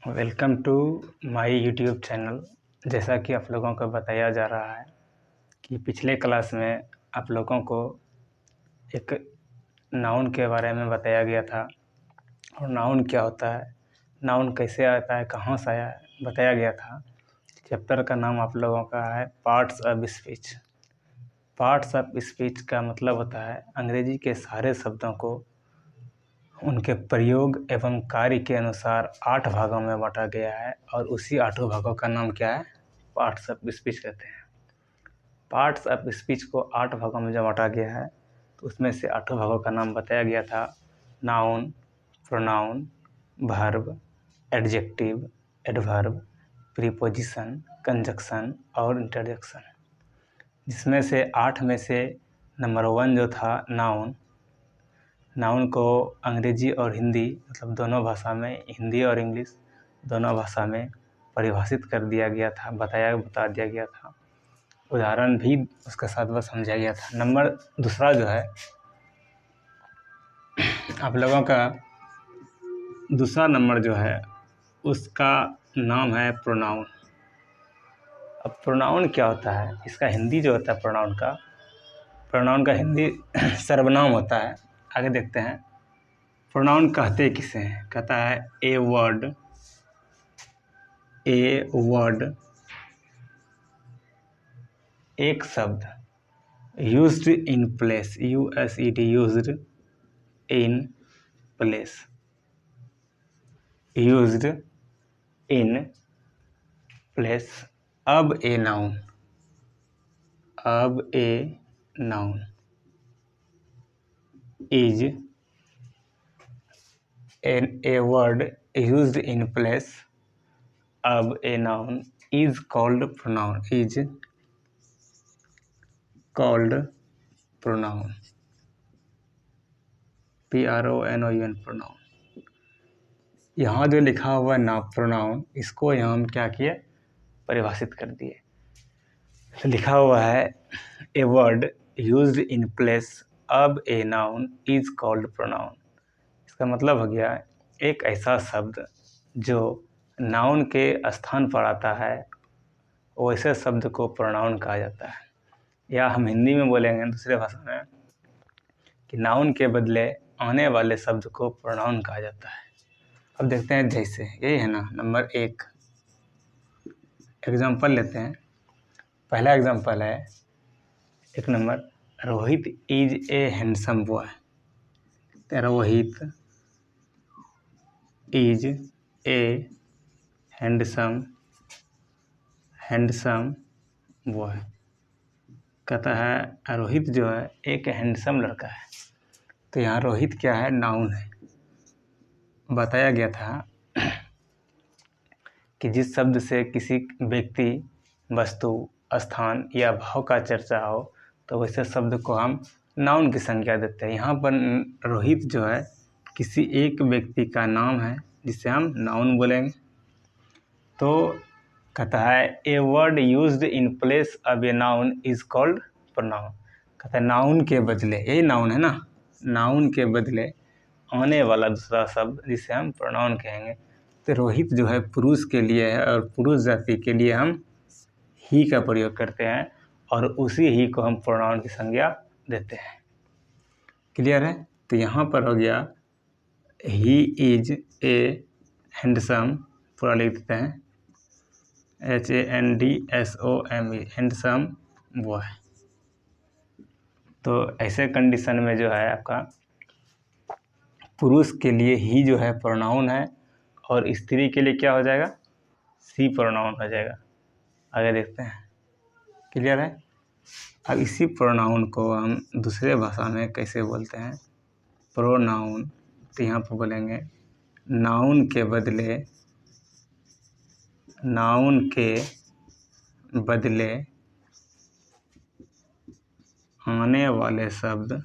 Welcome to my YouTube channel. जैसा कि आप लोगों को बताया जा रहा है कि पिछले क्लास में आप लोगों को एक नाउन के बारे में बताया गया था और नाउन क्या होता है, नाउन कैसे आता है, कहाँ से आया है, बताया गया था। चैप्टर का नाम आप लोगों का है parts of speech. Parts of speech का मतलब होता है अंग्रेजी के सारे शब्दों को उनके प्रयोग एवं कार्य के अनुसार 8 भागों में बांटा गया है और उसी 8 भागों का नाम क्या है, पार्ट्स ऑफ स्पीच कहते हैं। पार्ट्स ऑफ स्पीच को 8 भागों में जब बांटा गया है तो उसमें से 8 भागों का नाम बताया गया था noun, pronoun, verb, adjective, adverb, preposition, conjunction और इंटरजेक्शन। जिसमें से 8 में से नंबर 1 जो था नाउन। नाउन को अंग्रेजी और हिंदी मतलब दोनों भाषा में, हिंदी और इंग्लिश दोनों भाषा में परिभाषित कर दिया गया था, बता दिया गया था। उदाहरण भी उसके साथ बस समझाया गया था। नंबर दूसरा जो है आप लोगों का दूसरा नंबर जो है उसका नाम है प्रोनाउन। अब प्रोनाउन क्या होता है, इसका हिंदी जो होता है प्रोनाउन का हिंदी सर्वनाम होता है। आगे देखते हैं प्रोनाउन कहते किसे हैं। कहता है ए वर्ड एक शब्द used in place, USED used in place, used in place. अब a noun is a word used in place of a noun is called pronoun, pronoun, PRONOUN, pronoun। यहाँ जो लिखा हुआ ना प्रोनाउन, इसको यहाँ हम क्या किए, परिभाषित कर दिए। तो लिखा हुआ है a word used in place of A noun is called pronoun. इसका मतलब हो गया एक ऐसा शब्द जो नाउन के स्थान पर आता है वैसे शब्द को प्रोनाउन कहा जाता है। या हम हिंदी में बोलेंगे दूसरे भाषा में कि नाउन के बदले आने वाले शब्द को प्रोनाउन कहा जाता है। अब देखते हैं, जैसे यही है ना नंबर 1 एग्जाम्पल लेते हैं। पहला एग्जाम्पल है 1 number, Rohit is a handsome boy. Rohit is a handsome boy. कहता है रोहित जो है एक हैंडसम लड़का है। तो यहाँ रोहित क्या है, नाउन है। बताया गया था कि जिस शब्द से किसी व्यक्ति, वस्तु, स्थान या भाव का चर्चा हो तो वैसे शब्द को हम नाउन की संज्ञा देते हैं। यहाँ पर रोहित जो है किसी एक व्यक्ति का नाम है जिसे हम नाउन बोलेंगे। तो कहता है a word used in place of A noun is called pronoun. कहता है नाउन के बदले, यही नाउन है ना, नाउन के बदले आने वाला दूसरा शब्द जिसे हम प्रोनाउन कहेंगे। तो रोहित जो है पुरुष के लिए है और पुरुष जाति के लिए हम ही का प्रयोग करते हैं और उसी ही को हम प्रोनाउन की संज्ञा देते हैं। क्लियर है। तो यहाँ पर हो गया ही इज ए हैंडसम, पूरा लिख देते हैं HANDSOME, हैंडसम बॉय। तो ऐसे कंडीशन में जो है आपका पुरुष के लिए ही जो है प्रोनाउन है और स्त्री के लिए क्या हो जाएगा, सी प्रोनाउन हो जाएगा। आगे देखते हैं। क्लियर है। अब इसी प्रोनाउन को हम दूसरे भाषा में कैसे बोलते हैं, प्रोनाउन। तो यहाँ पर बोलेंगे नाउन के बदले आने वाले शब्द,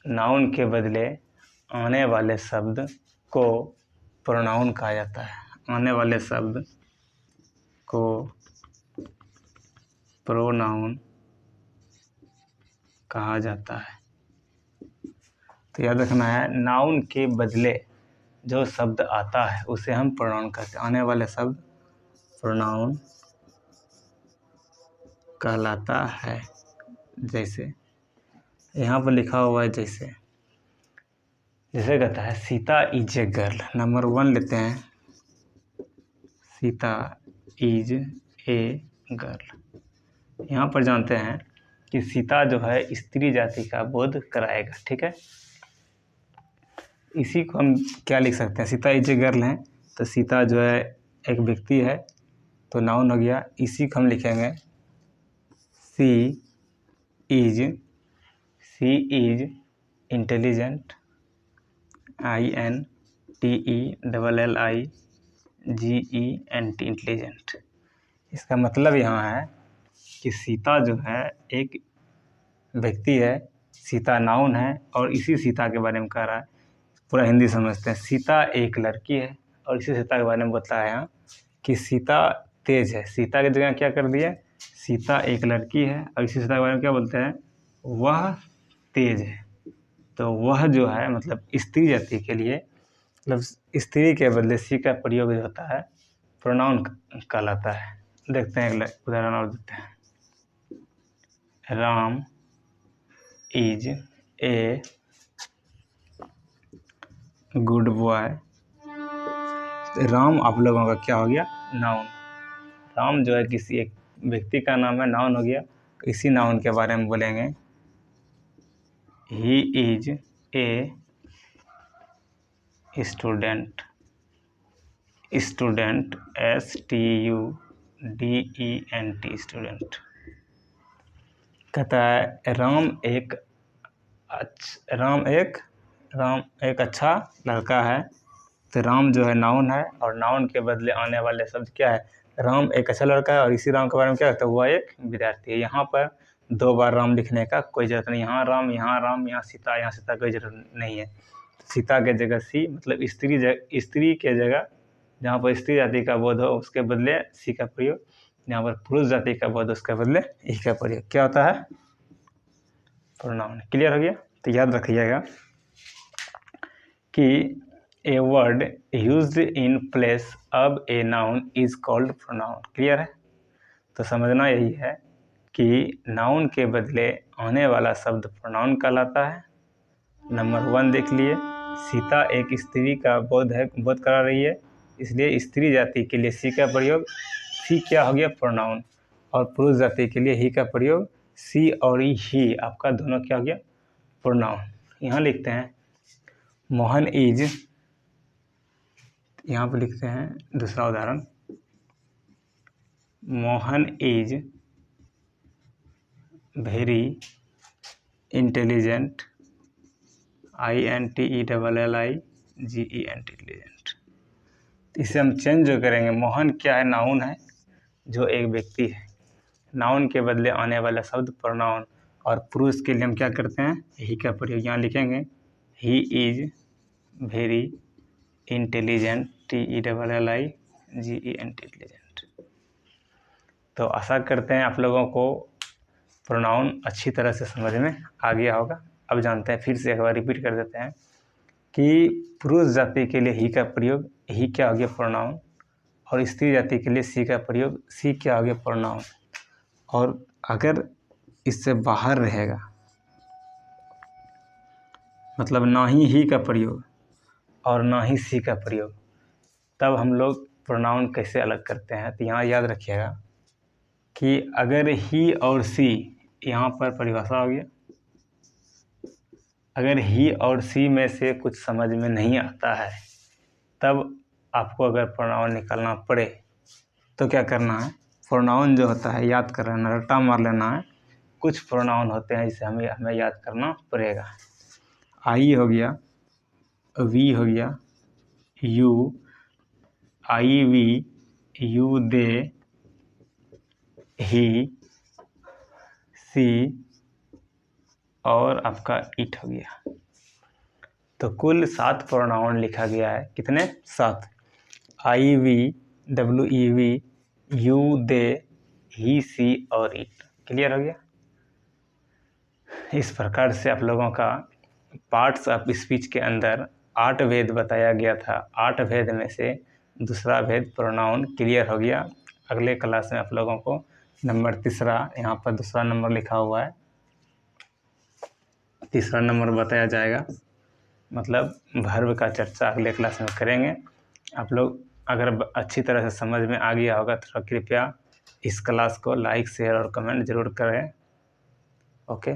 नाउन के बदले आने वाले शब्द को प्रोनाउन कहा जाता है। आने वाले शब्द को प्रोनाउन कहा जाता है। तो याद रखना है, नाउन के बदले जो शब्द आता है उसे हम प्रोनाउन कहते हैं। आने वाले शब्द प्रोनाउन कहलाता है। जैसे यहाँ पर लिखा हुआ है, जैसे कहता है Sita is a girl. Number 1 लेते हैं, सीता इज ए गर्ल। यहाँ पर जानते हैं कि सीता जो है स्त्री जाति का बोध कराएगा। ठीक है, इसी को हम क्या लिख सकते हैं, सीता इज ए गर्ल है तो सीता जो है एक व्यक्ति है तो नाउन हो गया। इसी को हम लिखेंगे सी इज इंटेलिजेंट, INTELLIGENT, इंटेलिजेंट। इसका मतलब यहाँ है कि सीता जो है एक व्यक्ति है, सीता नाउन है और इसी सीता के बारे में कह रहा है। पूरा हिंदी समझते हैं। सीता एक लड़की है और इसी सीता के बारे में बताया है यहाँ कि सीता तेज है। सीता की जगह क्या कर दिया, सीता एक लड़की है और इसी सीता के बारे में क्या बोलते हैं, वह तेज है। तो वह जो है मतलब स्त्री जाति के लिए, मतलब स्त्री के बदले सी का प्रयोग जो होता है प्रोनाउन कहलाता है। देखते हैं अगला उदाहरण और देते हैं। Ram is a good boy. Ram आप लोगों का क्या हो गया, नाउन। राम जो है किसी एक व्यक्ति का नाम है, नाउन हो गया। इसी नाउन के बारे में बोलेंगे he is a student. STUDENT, student. कहता है राम एक अच्छा लड़का है। तो राम जो है नाउन है और नाउन के बदले आने वाले शब्द क्या है, राम एक अच्छा लड़का है और इसी राम के बारे में क्या कहता है, वह एक विद्यार्थी है। यहाँ पर 2 बार राम लिखने का कोई ज़रूरत नहीं। यहाँ राम, यहाँ सीता कोई ज़रूरत नहीं है। सीता के जगह सी, मतलब स्त्री के जगह जहाँ पर स्त्री जाति का बोध हो उसके बदले सी का प्रयोग, जहाँ पर पुरुष जाति का बोध उसके बदले ई का प्रयोग क्या होता है, प्रोनाउन। क्लियर हो गया। तो याद रखिएगा कि a word used in place of A noun is called pronoun. Clear है। तो समझना यही है कि नाउन के बदले आने वाला शब्द प्रोनाउन कहलाता है। नंबर 1 देख लिए, सीता एक स्त्री का बोध करा रही है, इसलिए स्त्री जाति के लिए सी का प्रयोग, सी क्या हो गया, प्रोनाउन। और पुरुष जाति के लिए ही का प्रयोग, सी और ही आपका दोनों क्या हो गया, प्रोनाउन। यहाँ लिखते हैं मोहन इज, यहाँ पर लिखते हैं दूसरा उदाहरण, Mohan is very intelligent, INTELLIGENT, intelligent. इसे हम चेंज जो करेंगे, मोहन क्या है, नाउन है जो एक व्यक्ति है। नाउन के बदले आने वाला शब्द प्रोनाउन, और पुरुष के लिए हम क्या करते हैं, ही का प्रयोग। यहाँ लिखेंगे he is very intelligent, TELLIGENT, intelligent. तो आशा करते हैं आप लोगों को प्रोनाउन अच्छी तरह से समझ में आ गया होगा। अब जानते हैं, फिर से एक बार रिपीट कर देते हैं कि पुरुष जाति के लिए ही का प्रयोग, ही क्या हो गया, प्रोनाउन। और स्त्री जाति के लिए सी का प्रयोग, सी क्या हो गया, प्रोनाउन। और अगर इससे बाहर रहेगा, मतलब ना ही का प्रयोग और ना ही सी का प्रयोग, तब हम लोग प्रोनाउन कैसे अलग करते हैं। तो यहाँ याद रखिएगा कि अगर ही और सी, यहाँ पर परिभाषा हो गया, अगर ही और सी में से कुछ समझ में नहीं आता है, तब आपको अगर प्रोनाउन निकालना पड़े तो क्या करना है, प्रोनाउन जो होता है याद कर लेना, रट्टा मार लेना है। कुछ प्रोनाउन होते हैं जिसे हमें याद करना पड़ेगा। आई हो गया, वी हो गया, you, I we, you they, he, she और आपका इट हो गया। तो कुल 7 प्रोनाउन लिखा गया है। कितने, 7। आई we, WEV, you they, he, she और इट। क्लियर हो गया। इस प्रकार से आप लोगों का पार्ट्स ऑफ स्पीच के अंदर 8 भेद बताया गया था। 8 भेद में से दूसरा भेद प्रोनाउन क्लियर हो गया। अगले क्लास में आप लोगों को नंबर तीसरा, यहाँ पर दूसरा नंबर लिखा हुआ है, तीसरा नंबर बताया जाएगा। मतलब वर्ब का चर्चा अगले क्लास में करेंगे। आप लोग अगर अच्छी तरह से समझ में आ गया होगा तो कृपया इस क्लास को लाइक, शेयर और कमेंट ज़रूर करें। ओके।